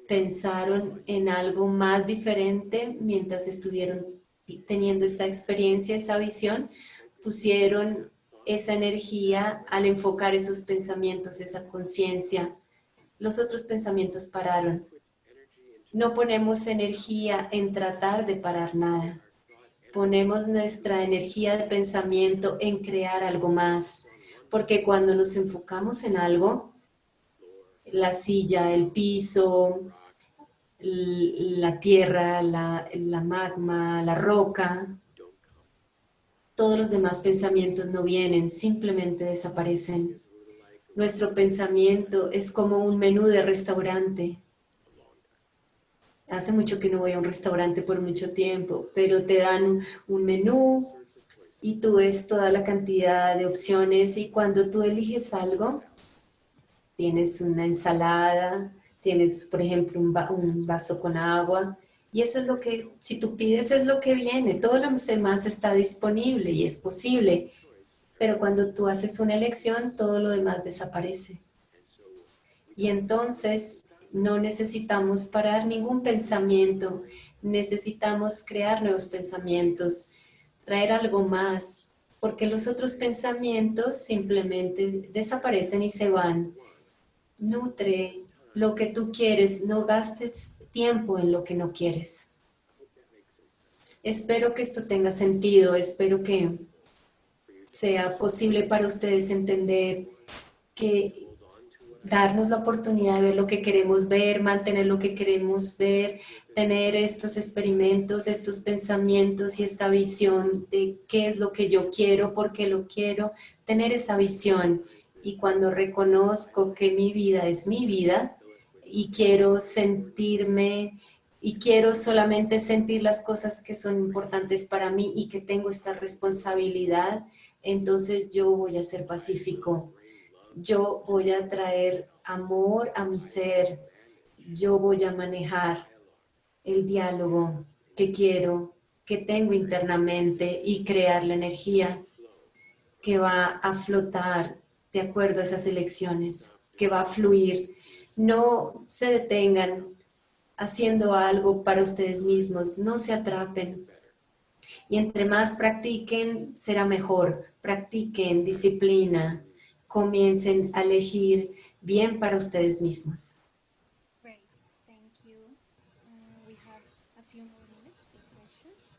¿Pensaron en algo más diferente mientras estuvieron teniendo esta experiencia, esa visión? ¿Pusieron esa energía al enfocar esos pensamientos, esa conciencia? Los otros pensamientos pararon. No ponemos energía en tratar de parar nada. Ponemos nuestra energía de pensamiento en crear algo más. Porque cuando nos enfocamos en algo, la silla, el piso, la tierra, la magma, la roca, todos los demás pensamientos no vienen, simplemente desaparecen. Nuestro pensamiento es como un menú de restaurante. Hace mucho que no voy a un restaurante por mucho tiempo, pero te dan un menú y tú ves toda la cantidad de opciones y cuando tú eliges algo, tienes una ensalada, tienes, por ejemplo, un vaso con agua y eso es lo que, si tú pides es lo que viene, todo lo demás está disponible y es posible, pero cuando tú haces una elección, todo lo demás desaparece. Y entonces no necesitamos parar ningún pensamiento, necesitamos crear nuevos pensamientos, traer algo más, porque los otros pensamientos simplemente desaparecen y se van. Nutre lo que tú quieres, no gastes tiempo en lo que no quieres. Espero que esto tenga sentido, espero que sea posible para ustedes entender que darnos la oportunidad de ver lo que queremos ver, mantener lo que queremos ver, tener estos experimentos, estos pensamientos y esta visión de qué es lo que yo quiero, por qué lo quiero, tener esa visión. Y cuando reconozco que mi vida es mi vida y quiero sentirme y quiero solamente sentir las cosas que son importantes para mí y que tengo esta responsabilidad, entonces yo voy a ser pacífico. Yo voy a traer amor a mi ser, yo voy a manejar el diálogo que quiero, que tengo internamente y crear la energía que va a flotar de acuerdo a esas elecciones, que va a fluir. No se detengan haciendo algo para ustedes mismos, no se atrapen. Y entre más practiquen, será mejor. Practiquen disciplina, comiencen a elegir bien para ustedes mismos. Great, thank you. We have a few more minutes for questions.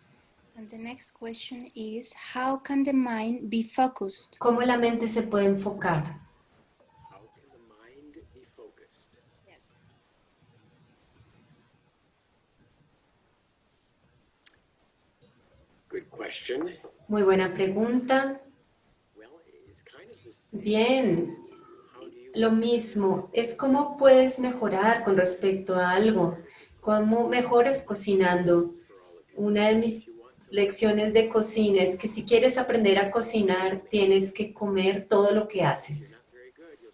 And the next question is, how can the mind be focused? ¿Cómo la mente se puede enfocar? How can the mind be focused? Yes. Good question. Muy buena pregunta. Well, it's kind of this. Bien, How do you? lo mismo. Es cómo puedes mejorar con respecto a algo. Cómo mejores cocinando. Una de mis lecciones de cocina es que si quieres aprender a cocinar, tienes que comer todo lo que haces.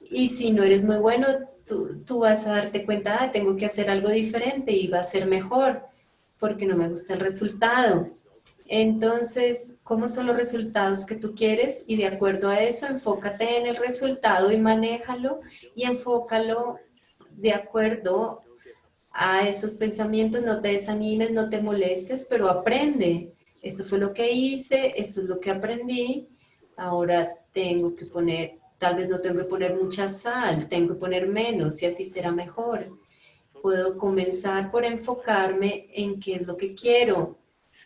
Y si no eres muy bueno, tú vas a darte cuenta, tengo que hacer algo diferente y va a ser mejor, porque no me gusta el resultado. Entonces, ¿cómo son los resultados que tú quieres? Y de acuerdo a eso, enfócate en el resultado y manéjalo y enfócalo de acuerdo a esos pensamientos. No te desanimes, no te molestes, pero aprende. Esto fue lo que hice, esto es lo que aprendí, ahora tengo que poner, tal vez no tengo que poner mucha sal, tengo que poner menos y así será mejor. Puedo comenzar por enfocarme en qué es lo que quiero.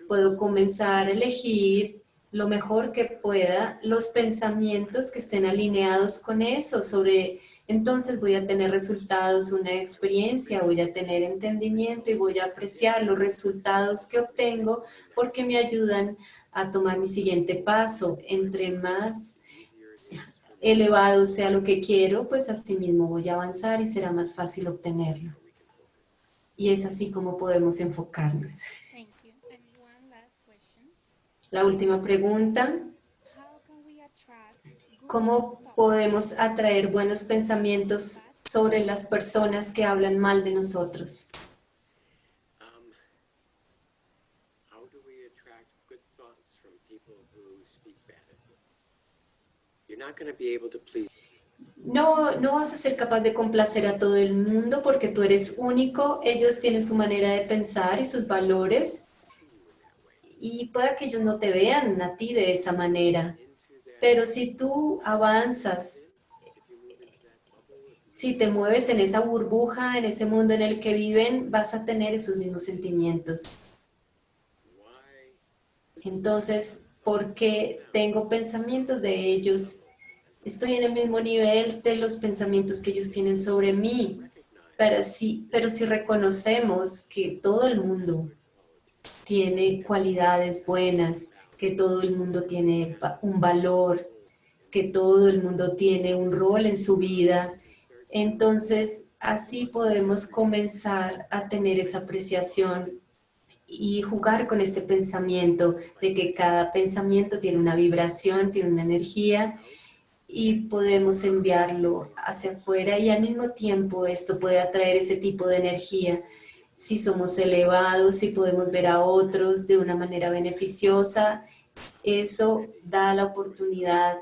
Puedo comenzar a elegir lo mejor que pueda los pensamientos que estén alineados con eso, entonces voy a tener resultados, una experiencia, voy a tener entendimiento y voy a apreciar los resultados que obtengo porque me ayudan a tomar mi siguiente paso. Entre más elevado sea lo que quiero, pues así mismo voy a avanzar y será más fácil obtenerlo. Y es así como podemos enfocarnos. Thank you. And one last question. La última pregunta, How can we attract good ¿cómo thoughts? podemos atraer buenos pensamientos sobre las personas que hablan mal de nosotros? How do we attract good thoughts from people who speak bad of you? You're not going to be able to please. No vas a ser capaz de complacer a todo el mundo porque tú eres único, ellos tienen su manera de pensar y sus valores y pueda que ellos no te vean a ti de esa manera. Pero si tú avanzas, si te mueves en esa burbuja, en ese mundo en el que viven, vas a tener esos mismos sentimientos. Entonces, ¿por qué tengo pensamientos de ellos? Estoy en el mismo nivel de los pensamientos que ellos tienen sobre mí. Pero si reconocemos que todo el mundo tiene cualidades buenas, que todo el mundo tiene un valor, que todo el mundo tiene un rol en su vida, entonces así podemos comenzar a tener esa apreciación y jugar con este pensamiento de que cada pensamiento tiene una vibración, tiene una energía y podemos enviarlo hacia afuera y al mismo tiempo esto puede atraer ese tipo de energía. Si somos elevados, si podemos ver a otros de una manera beneficiosa, eso da la oportunidad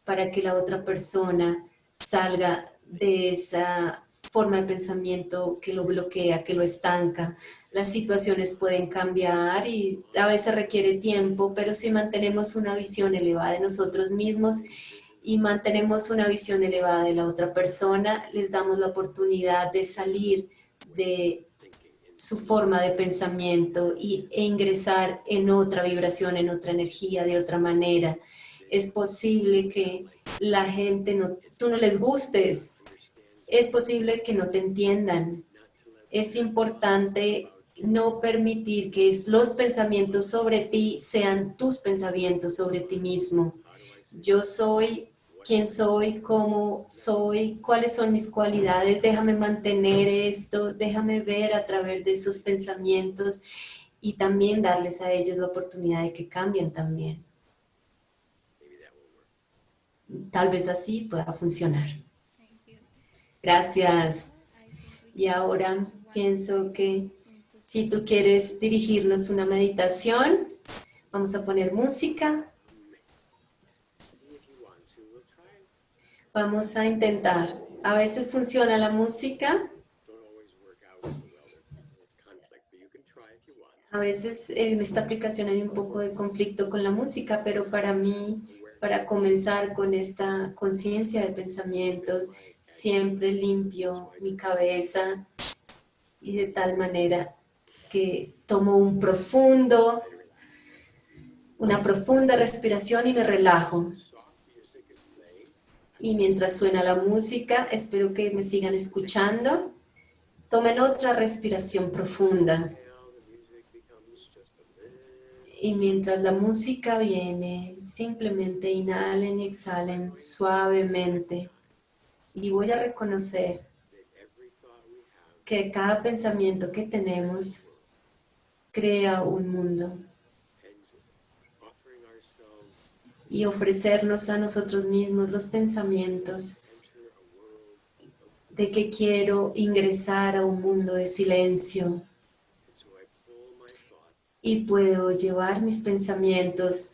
para que la otra persona salga de esa forma de pensamiento que lo bloquea, que lo estanca. Las situaciones pueden cambiar y a veces requiere tiempo, pero si mantenemos una visión elevada de nosotros mismos y mantenemos una visión elevada de la otra persona, les damos la oportunidad de salir de su forma de pensamiento e ingresar en otra vibración, en otra energía, de otra manera. Es posible que la gente tú no les gustes, es posible que no te entiendan. Es importante no permitir que los pensamientos sobre ti sean tus pensamientos sobre ti mismo. Yo soy quién soy, cómo soy, cuáles son mis cualidades, déjame mantener esto, déjame ver a través de esos pensamientos y también darles a ellos la oportunidad de que cambien también. Tal vez así pueda funcionar. Thank you. Gracias. I think we Y can ahora move on pienso que into si tú quieres dirigirnos una meditación, vamos a poner música. Vamos a intentar. A veces funciona la música. A veces en esta aplicación hay un poco de conflicto con la música, pero para mí, para comenzar con esta conciencia de pensamiento, siempre limpio mi cabeza y de tal manera que tomo una profunda respiración y me relajo. Y mientras suena la música, espero que me sigan escuchando. Tomen otra respiración profunda. Y mientras la música viene, simplemente inhalen y exhalen suavemente. Y voy a reconocer que cada pensamiento que tenemos crea un mundo. Y ofrecernos a nosotros mismos los pensamientos de que quiero ingresar a un mundo de silencio. Y puedo llevar mis pensamientos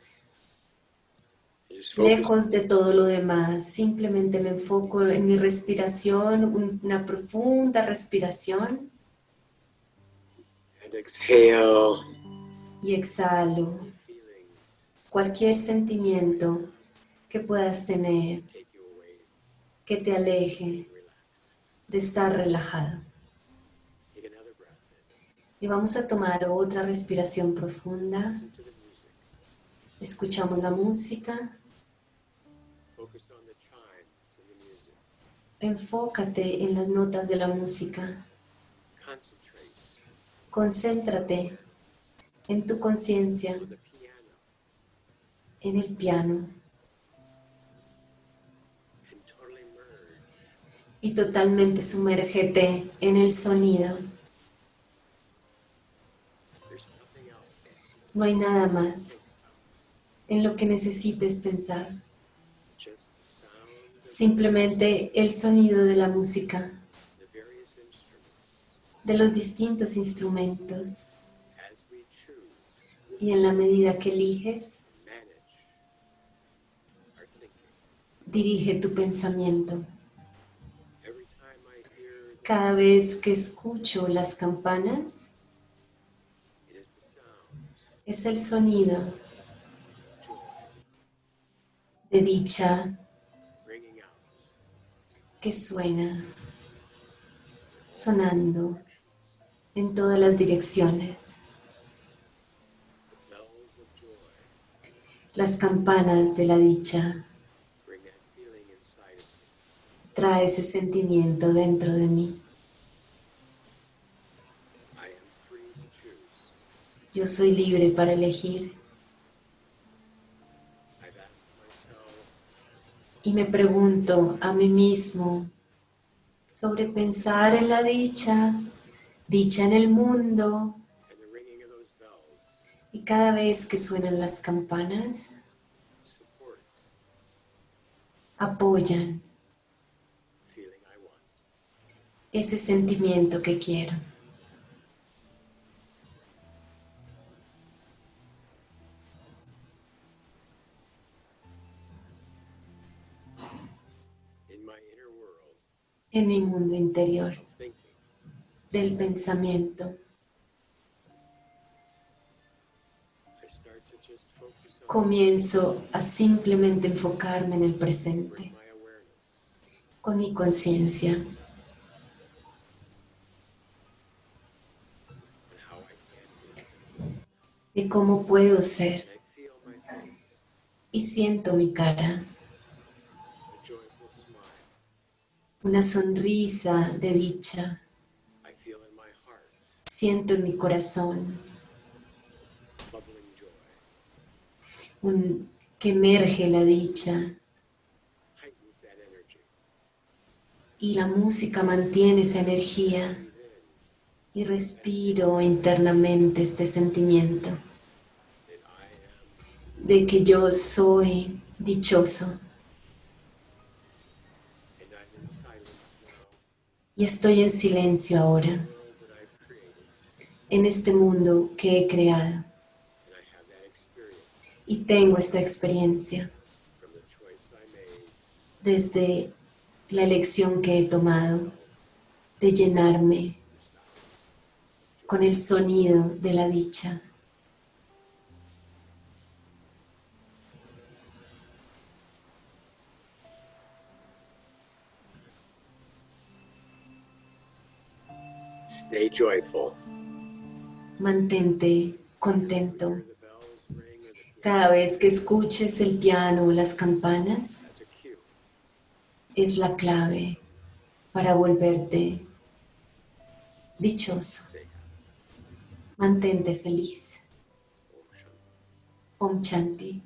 lejos de todo lo demás. Simplemente me enfoco en mi respiración, una profunda respiración. And exhale. Y exhalo cualquier sentimiento que puedas tener que te aleje de estar relajado. Y vamos a tomar otra respiración profunda. Escuchamos la música. Enfócate en las notas de la música. Concéntrate en tu conciencia, en el piano and totally merge. y totalmente sumérgete en el sonido. There's nothing else. No hay nada más en lo que necesites pensar. Just the sound of Simplemente el sonido de la música, the various instruments de los distintos instrumentos. as we choose Y en la medida que eliges, to manage our thinking. dirige tu pensamiento. Every time I hear the Cada vez que escucho las campanas, it is the sound es el sonido of joy de dicha ringing out que suena, in sonando directions. en todas las direcciones. The bells of joy Las campanas de la dicha bring that feeling inside of me. trae ese sentimiento dentro de mí. I am free to choose. Yo soy libre para elegir I've asked myself, y me pregunto a mí mismo sobre pensar en la dicha, dicha en el mundo, and the ringing of those bells y cada vez que suenan las campanas, support apoyan the feeling I want. ese sentimiento que quiero. In my inner world En mi mundo interior of thinking, del pensamiento, I start to just focus on comienzo a simplemente enfocarme en el presente, bring my awareness con mi conciencia, on how I can be. de cómo puedo ser, And I feel my face, y siento mi cara, a joyful smile. una sonrisa de dicha, I feel in my heart siento en mi corazón bubbling joy. que emerge la dicha, Heightens that energy. y la música mantiene esa energía, Breathe in y respiro internamente este sentimiento that I am, de que yo soy dichoso and I'm in silence now. y estoy en silencio ahora The world that I've created, en este mundo que he creado, and I have that experience y tengo esta experiencia from the choice I made desde la elección que he tomado de llenarme the sound of con joy. el sonido de la dicha. Stay joyful. Mantente contento. Hear the bells ring or the piano. Cada vez que escuches el piano o las campanas, That's a cue. es la clave para volverte dichoso. Stay. Mantente feliz. Om Shanti. Om Shanti.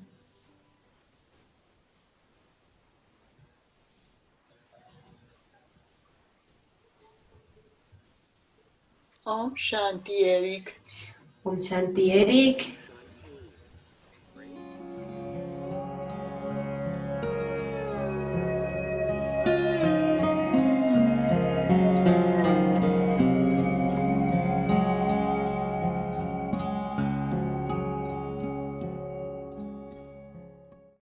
Om Shanti, Eric. Om Shanti, Eric.